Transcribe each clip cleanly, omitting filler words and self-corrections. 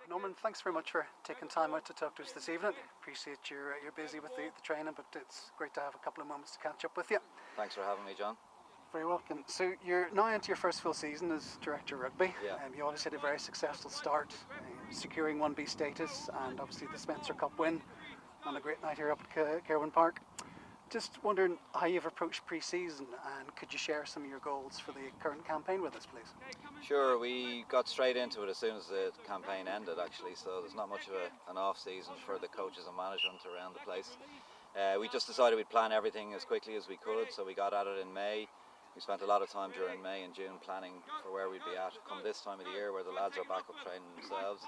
Norman, thanks very much for taking time out to talk to us this evening. Appreciate you're busy with the training, but it's great to have a couple of moments to catch up with you. Thanks for having me, John. Very welcome. So you're now into your first full season as Director of Rugby. Yeah. You obviously had a very successful start, securing 1B status and obviously the Spencer Cup win on a great night here up at Kirwan Park. Just wondering how you've approached pre-season, and could you share some of your goals for the current campaign with us, please? Sure, we got straight into it as soon as the campaign ended, actually, so there's not much of an off-season for the coaches and management around the place. We just decided we'd plan everything as quickly as we could, so we got at it in May. We spent a lot of time during May and June planning for where we'd be at come this time of the year, where the lads are back up training themselves.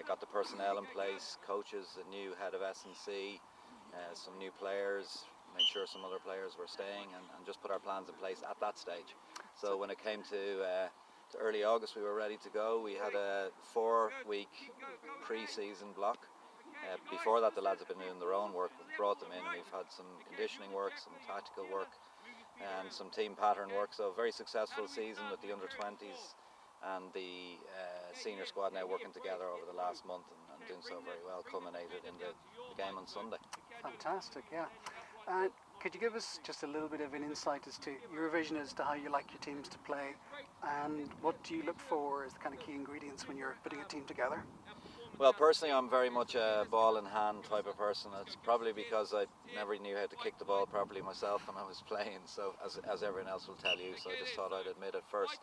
Got the personnel in place, coaches, a new head of S&C, some new players, made sure some other players were staying, and just put our plans in place at that stage. So when it came to early August, we were ready to go. We had a 4-week pre-season block. Before that, the lads have been doing their own work. We've brought them in. We've had some conditioning work, some tactical work, and some team pattern work. So a very successful season with the under-20s and the senior squad now working together over the last month and doing so very well, culminated in the game on Sunday. Fantastic, yeah. Could you give us just a little bit of an insight as to your vision as to how you like your teams to play, and what do you look for as the kind of key ingredients when you're putting a team together? Well, personally, I'm very much a ball in hand type of person. It's probably because I never knew how to kick the ball properly myself when I was playing, so as everyone else will tell you, so I just thought I'd admit it first.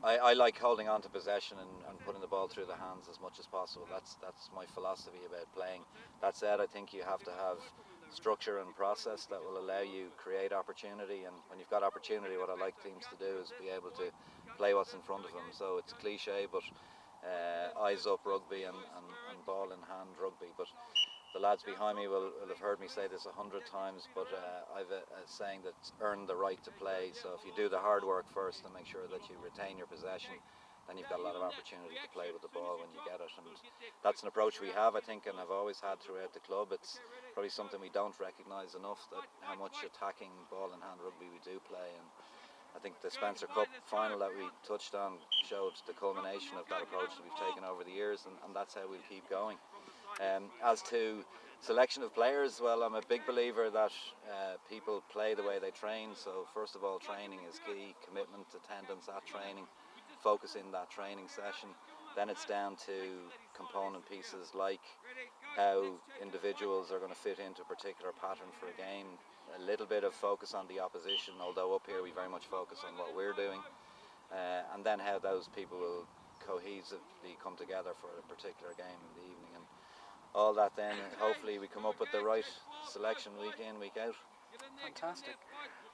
I like holding on to possession and putting the ball through the hands as much as possible. That's my philosophy about playing. That said, I think you have to have structure and process that will allow you create opportunity, and when you've got opportunity, what I like teams to do is be able to play what's in front of them. So it's cliche, but eyes up rugby and ball in hand rugby. But the lads behind me will have heard me say this 100 times, but I've a saying that's earn the right to play. So if you do the hard work first and make sure that you retain your possession, then you've got a lot of opportunity to play with the ball when you get it. And that's an approach we have, I think, and have always had throughout the club. It's probably something we don't recognise enough, that how much attacking ball in hand rugby we do play. And I think the Spencer Cup final that we touched on showed the culmination of that approach that we've taken over the years, and that's how we'll keep going. As to selection of players, well, I'm a big believer that people play the way they train. So first of all, training is key, commitment, attendance at training, focus in that training session. Then it's down to component pieces like how individuals are going to fit into a particular pattern for a game. A little bit of focus on the opposition, although up here we very much focus on what we're doing. And then how those people will cohesively come together for a particular game in the evening. And all that then, hopefully we come up with the right selection week in, week out. Fantastic.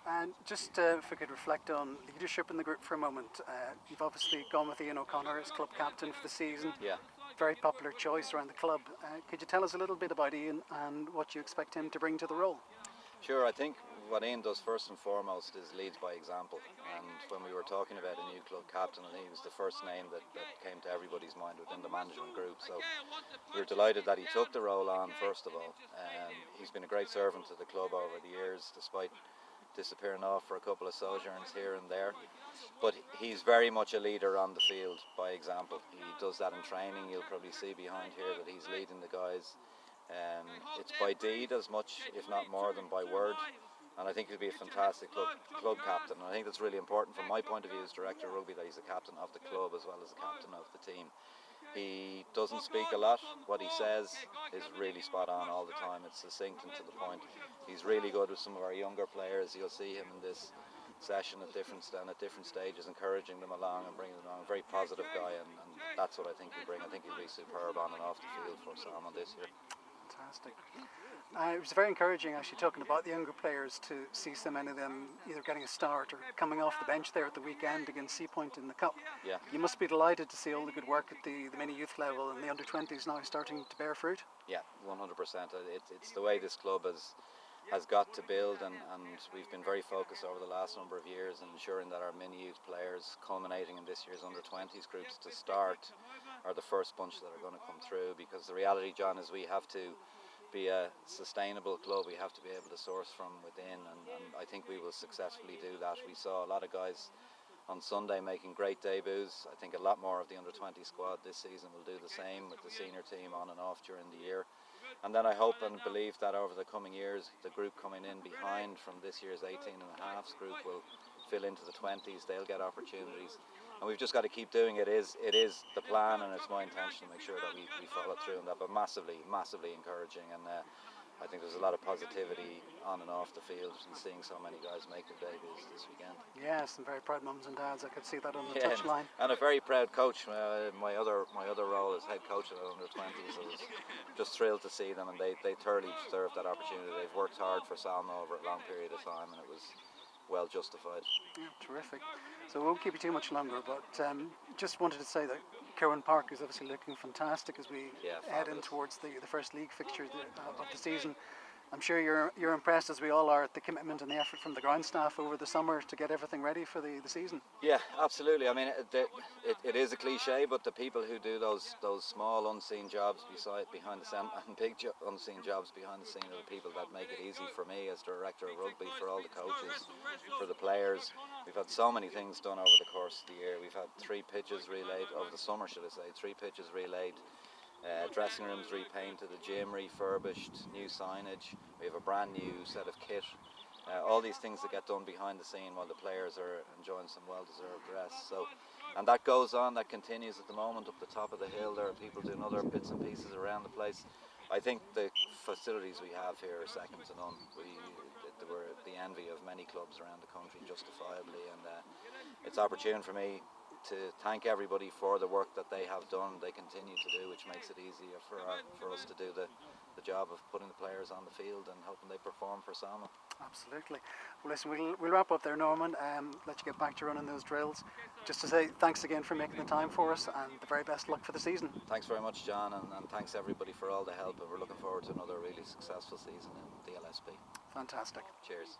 And just if we could reflect on leadership in the group for a moment. You've obviously gone with Ian O'Connor as club captain for the season. Yeah. Very popular choice around the club. Could you tell us a little bit about Ian and what you expect him to bring to the role? Sure, I think what Ian does first and foremost is leads by example. And when we were talking about a new club captain, he was the first name that came to everybody's mind within the management group. So we're delighted that he took the role on, first of all. He's been a great servant to the club over the years, despite disappearing off for a couple of sojourns here and there. But he's very much a leader on the field by example. He does that in training. You'll probably see behind here that he's leading the guys. It's by deed as much, if not more, than by word. And I think he'll be a fantastic club captain. And I think that's really important from my point of view as Director of Rugby, that he's a captain of the club as well as a captain of the team. He doesn't speak a lot. What he says is really spot on all the time. It's succinct and to the point. He's really good with some of our younger players. You'll see him in this session at different stages, encouraging them along and bringing them along. A very positive guy, and that's what I think he'll bring. I think he'll be superb on and off the field for Salmon this year. Fantastic. It was very encouraging, actually, talking about the younger players, to see so many of them either getting a start or coming off the bench there at the weekend against Sea Point in the Cup. Yeah. You must be delighted to see all the good work at the mini youth level and the under-20s now starting to bear fruit. Yeah, 100%. It's the way this club has got to build, and we've been very focused over the last number of years in ensuring that our mini youth players, culminating in this year's under-20s groups to start, are the first bunch that are going to come through. Because the reality, John, is we have to be a sustainable club. We have to be able to source from within, and I think we will successfully do that. We saw a lot of guys on Sunday, making great debuts. I think a lot more of the under-20 squad this season will do the same with the senior team on and off during the year. And then I hope and believe that over the coming years, the group coming in behind from this year's 18.5s group will fill into the 20s. They'll get opportunities. And we've just got to keep doing it. It is the plan, and it's my intention to make sure that we follow through on that. But massively encouraging, and I think there's a lot of positivity on and off the field in seeing so many guys make their debuts this weekend. Yes, and very proud mums and dads. I could see that on the touchline. And a very proud coach. My other role as head coach at under-20s. I was just thrilled to see them, and they thoroughly deserved that opportunity. They've worked hard for Salma over a long period of time, and it was well justified. Yeah, terrific. So we won't keep you too much longer, but just wanted to say that Kirwan Park is obviously looking fantastic as we head in towards the first league fixture of the season. I'm sure you're impressed, as we all are, at the commitment and the effort from the ground staff over the summer to get everything ready for the season. Yeah, absolutely. I mean, it is a cliche, but the people who do those small unseen jobs behind the scene and big unseen jobs behind the scene are the people that make it easy for me as director of rugby, for all the coaches, for the players. We've had so many things done over the course of the year. We've had 3 pitches relayed over the summer, should I say, 3 pitches relayed. Dressing rooms repainted, the gym refurbished, new signage. We have a brand new set of kit. All these things that get done behind the scene while the players are enjoying some well-deserved rest. So, and that goes on, that continues at the moment up the top of the hill. There are people doing other bits and pieces around the place. I think the facilities we have here are second to none. They were the envy of many clubs around the country, justifiably, and it's opportune for me to thank everybody for the work that they have done, they continue to do, which makes it easier for us to do the job of putting the players on the field and hoping they perform for Salma. Absolutely. Well, listen, we'll wrap up there, Norman, let you get back to running those drills. Just to say thanks again for making the time for us, and the very best luck for the season. Thanks very much, John, and thanks everybody for all the help, and we're looking forward to another really successful season in DLSP. Fantastic. Cheers.